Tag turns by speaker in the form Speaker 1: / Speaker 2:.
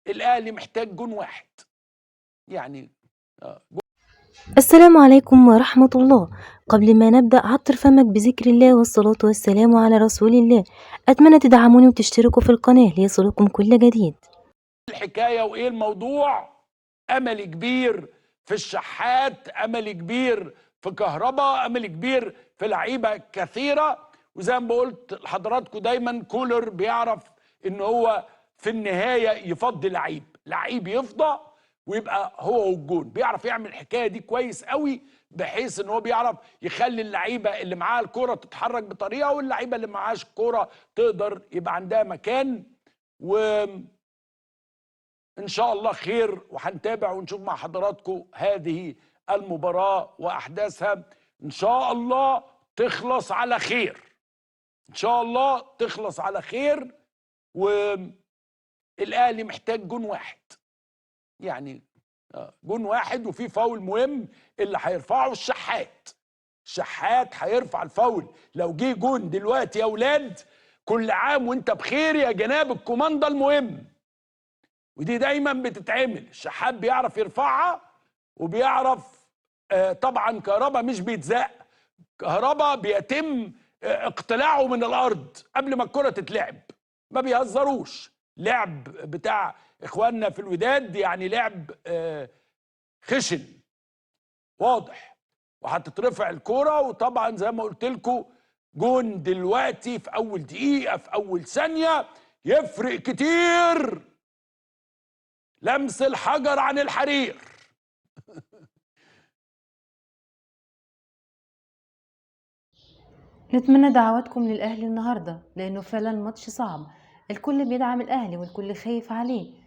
Speaker 1: والاهلي محتاج جون واحد يعني.
Speaker 2: السلام عليكم ورحمة الله. قبل ما نبدأ عطر فمك بذكر الله والصلاة والسلام على رسول الله. أتمنى تدعموني وتشتركوا في القناة ليصلكم كل جديد.
Speaker 1: الحكايه وايه الموضوع؟ امل كبير في الشحات، امل كبير في كهربا، امل كبير في لعيبه كثيره. وزي ما قلت لحضراتكم دايما كولر بيعرف ان هو في النهايه يفضي لعيب يفضى ويبقى هو والجون. بيعرف يعمل الحكايه دي كويس قوي، بحيث ان هو بيعرف يخلي اللعيبه اللي معاها الكوره تتحرك بطريقه، واللعيبه اللي معاهاش الكوره تقدر يبقى عندها مكان. وان شاء الله خير، وهنتابع ونشوف مع حضراتكم هذه المباراه واحداثها. ان شاء الله تخلص على خير، ان شاء الله تخلص على خير. والاهلي محتاج جون واحد يعني، جون واحد. وفي فاول مهم اللي هيرفعه الشحات هيرفع الفاول. لو جه جون دلوقتي يا اولاد، كل عام وانت بخير يا جناب الكوماندا المهم. ودي دايما بتتعمل، الشحات بيعرف يرفعها وبيعرف. طبعا كهربا مش بيتزق، كهربا بيتم اقتلاعه من الارض قبل ما الكره تتلعب. ما بيهزروش، لعب بتاع اخواننا في الوداد يعني لعب خشن واضح. وهتترفع الكوره، وطبعا زي ما قلت لكم جون دلوقتي في اول دقيقه في اول ثانيه يفرق كتير. لمس الحجر عن الحرير.
Speaker 3: نتمنى دعواتكم للأهلي النهاردة لأنه فعلا ماتش صعب. الكل بيدعم الأهلي والكل خايف عليه،